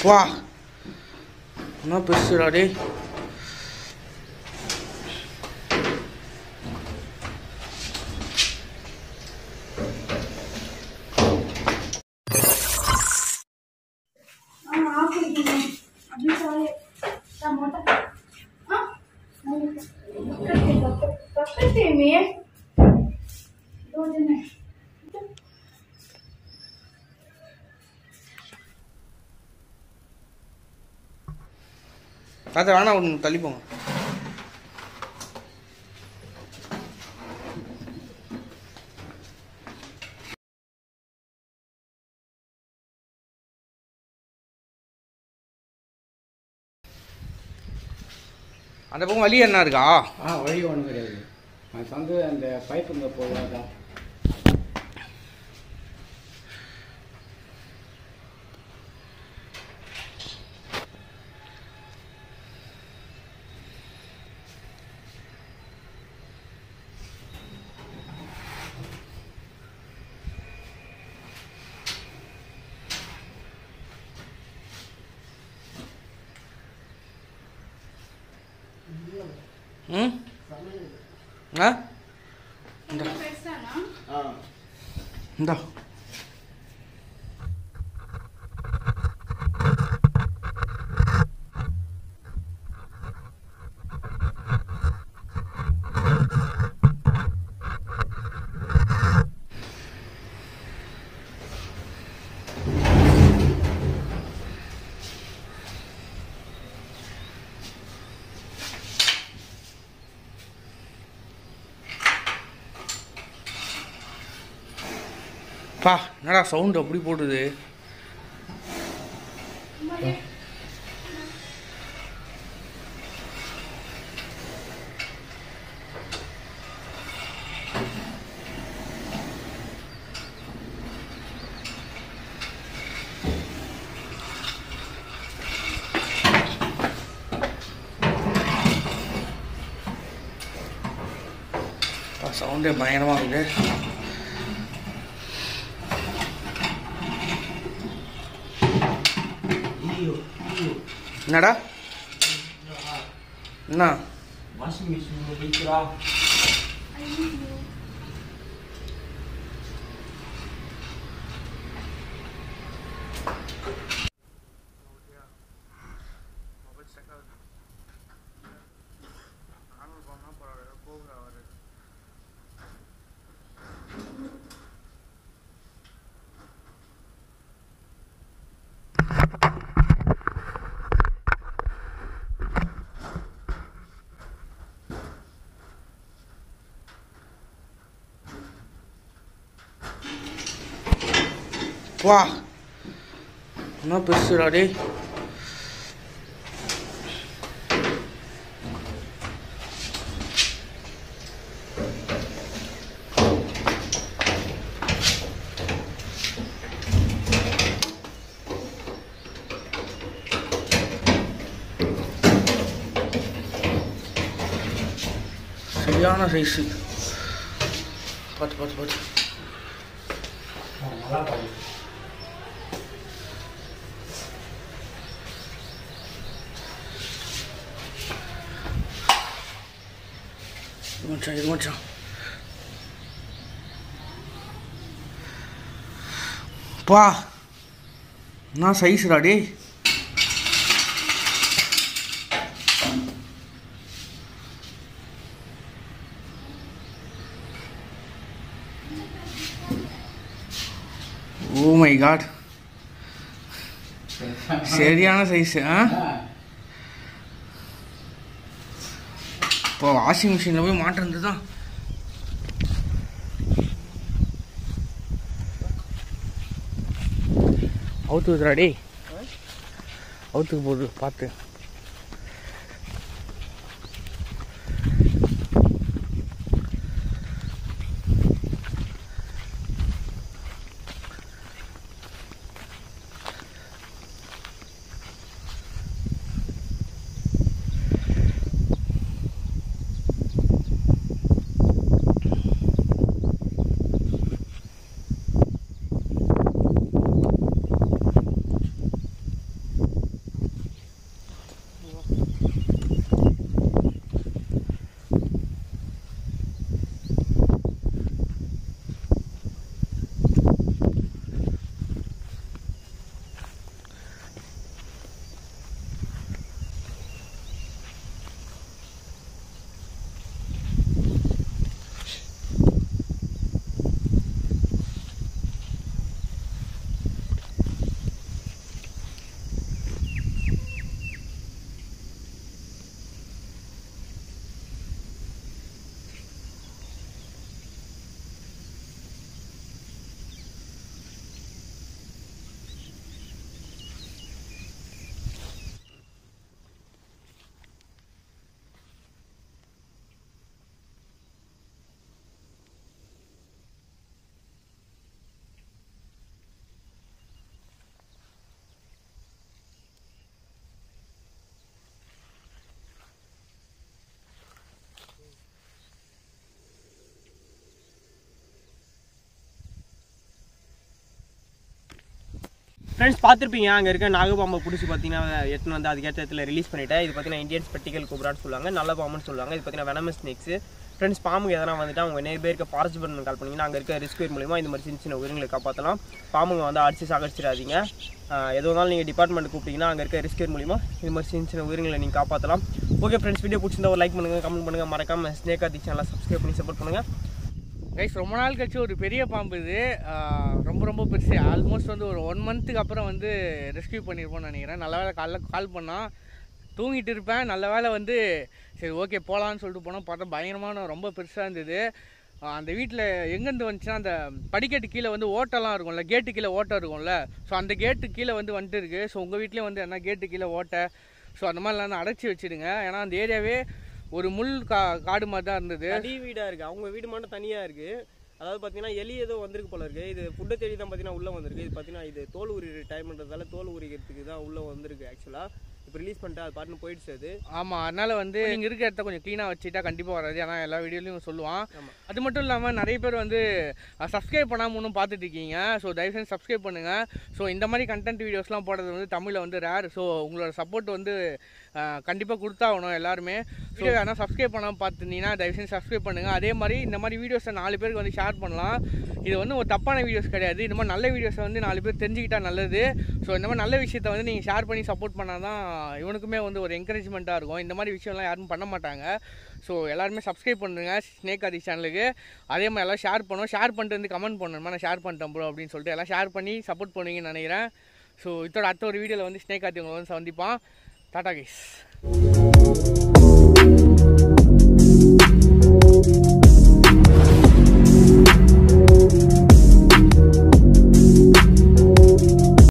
வா என்ன பெருசுடா டேய். அதை வேணா ஒன்று தள்ளி போங்க. அந்த பக்கம் வழி என்ன இருக்கா? வழி ஒன்றும் கிடையாது. அது வந்து அந்த பைப்புங்க போகாதான். இந்தா பா என்னடா சவுண்ட் அப்படி போடுது. சவுண்டே பயங்கரமாக இருக்குது. என்னடா என்ன வாஷிங் மிஷின் வைக்கிறா? வா என்ன பெருசுடா டேய். சரியான சைஸு. பார்த்து பார்த்து பார்த்து மச்சான் இது மச்சான். பா என்ன சைஸ்டா டேய். ஓ மை காட் சரியான சைஸு. இப்போ வாஷிங் மிஷினில் போய் மாட்டுறது தான். அவுத்துக்குதுடா டேய். அவுத்துக்கு போகுது பார்த்து. ஃப்ரெண்ட்ஸ் பார்த்துருப்பீங்க அங்கே இருக்க நாகபாம்பை பிடிச்சி பார்த்தீங்கன்னா எத்தனை வந்து அதுக்கேற்ற இடத்துல ரிலீஸ் பண்ணிட்டேன். இது பார்த்தீங்கன்னா இந்தியன் ஸ்பெக்டிகல் கோப்ரான்னு சொல்லுவாங்க, நல்ல பாம்புன்னு சொல்லுவாங்க. இது பார்த்தீங்கன்னா வெனமஸ் ஸ்னேக்ஸ். ஃப்ரெண்ட்ஸ் பாம்பு எதனா வந்துட்டு அவங்க நேர் இருக்க ஃபாரஸ்ட் டிபார்ட்மெண்ட் கால் பண்ணிங்கன்னா அங்கே இருக்க ரெஸ்கியூர் மூலிமா இந்த மாதிரி சின்ன சின்ன உயிரினங்களை காப்பாற்றலாம். பாம்புங்க வந்து அடிச்சு சாகடிச்சிடாதீங்க. எது இருந்தாலும் நீங்கள் டிபார்ட்மெண்ட் கூப்பிட்டீங்கன்னா அங்கே இருக்க ரெஸ்கியூர் மூலிமா இது மாதிரி சின்ன சின்ன உயிரினங்களை நீங்கள் காப்பாற்றலாம். ஓகே ஃப்ரெண்ட்ஸ், வீடியோ பிடிச்சிருந்தா ஒரு லைக் பண்ணுங்கள், கமெண்ட் பண்ணுங்கள், மறக்காமல் ஸ்னேக் கார்த்திக் சேனலை சப்ஸ்கிரைப் பண்ணி சப்போர்ட் பண்ணுங்கள். கைஸ் ரொம்ப நாள் கழிச்சு ஒரு பெரிய பாம்பு இது, ரொம்ப ரொம்ப பெருசு. ஆல்மோஸ்ட் வந்து ஒரு 1 மந்த்துக்கு அப்புறம் வந்து ரெஸ்கியூ பண்ணியிருப்போம்னு நினைக்கிறேன். நல்ல வேலை காலைல கால் பண்ணால் தூங்கிட்டு இருப்பேன். நல்ல வேலை வந்து சரி ஓகே போகலான்னு சொல்லிட்டு போனோம். பார்த்தா பயங்கரமான ரொம்ப பெருசாக இருந்தது. அந்த வீட்டில் எங்கேருந்து வந்துச்சுன்னா அந்த படிக்கட்டு கீழே வந்து ஓட்டெல்லாம் இருக்கும்ல, கேட்டு கீழே ஓட்டை இருக்கும்ல, ஸோ அந்த கேட்டு கீழே வந்து வந்துட்டு இருக்குது. ஸோ உங்கள் வீட்லேயும் வந்து என்ன கேட்டு கீழே ஓட்டை, ஸோ அந்த மாதிரிலாம் அடைச்சி வச்சுடுங்க. ஏன்னா அந்த ஏரியாவே ஒரு முள் காடு மாதிரி தான் இருந்தது. தனி வீடாக இருக்குது, அவங்க வீடு மட்டும் தனியாக இருக்குது. அதாவது பார்த்தீங்கன்னா எலி ஏதோ வந்திருக்கு போல இருக்குது. இது ஃபுட்டை தேடி தான் பார்த்தீங்கன்னா உள்ளே வந்திருக்கு. இது பார்த்தீங்கன்னா இது தோல் உரிக்கிற டைம்ன்றதால தோல் உரிக்கிறதுக்கு தான் உள்ளே வந்திருக்கு. ஆக்சுவலாக இப்போ ரிலீஸ் பண்ணிட்டு அது பாட்டுன்னு போயிடுச்சு அது. ஆமாம், அதனால் வந்து நீங்கள் இருக்கிற இடத்த கொஞ்சம் க்ளீனாக வச்சுட்டா கண்டிப்பாக வராது. ஆனால் எல்லா வீடியோலையும் சொல்லுவான். அது மட்டும் இல்லாமல் நிறைய பேர் வந்து சப்ஸ்கிரைப் பண்ணாமல் இன்னும் பார்த்துட்டு இருக்கீங்க. ஸோ தயவுசெய்து சப்ஸ்கிரைப் பண்ணுங்கள். ஸோ இந்த மாதிரி கண்டென்ட் வீடியோஸ்லாம் போடுறது வந்து தமிழில் வந்து ரேர். ஸோ உங்களோட சப்போர்ட் வந்து கண்டிப்பாக கொடுத்தாகணும் எல்லாருமே. வீடியோ ஆனால் சப்ஸ்கிரைப் பண்ணாமல் பார்த்துருந்தீங்கன்னா தயவுசெய்து சப்ஸ்கிரைப் பண்ணுங்கள். அதே மாதிரி இந்த மாதிரி வீடியோஸை 4 பேருக்கு வந்து ஷேர் பண்ணலாம். இது வந்து ஒரு தப்பான வீடியோஸ் கிடையாது. இந்த மாதிரி நல்ல வீடியோஸை வந்து 4 பேர் தெரிஞ்சுக்கிட்டா நல்லது. ஸோ இந்த மாதிரி நல்ல விஷயத்தை வந்து நீங்கள் ஷேர் பண்ணி சப்போர்ட் பண்ணால் தான் இவனுக்குமே வந்து ஒரு என்கரேஜ்மெண்ட்டாக இருக்கும். இந்த மாதிரி விஷயம்லாம் யாரும் பண்ண மாட்டாங்க. ஸோ எல்லாருமே சப்ஸ்கிரைப் பண்ணுங்க ஸ்னேக் கார்த்திக் சேனலுக்கு. அதே மாதிரி எல்லாம் ஷேர் பண்ணுவோம். ஷேர் பண்ணிட்டு வந்து கமெண்ட் பண்ணணுமா நான் ஷேர் பண்ணிட்டேன் ப்ரோ அப்படின்னு சொல்லிட்டு எல்லாம் ஷேர் பண்ணி சப்போர்ட் பண்ணுவீங்கன்னு நினைக்கிறேன். ஸோ இதோட அடுத்த ஒரு வீடியோவில் வந்து ஸ்னேக் கார்த்திக் உங்களை வந்து சந்திப்பான். டாடா கைஸ்.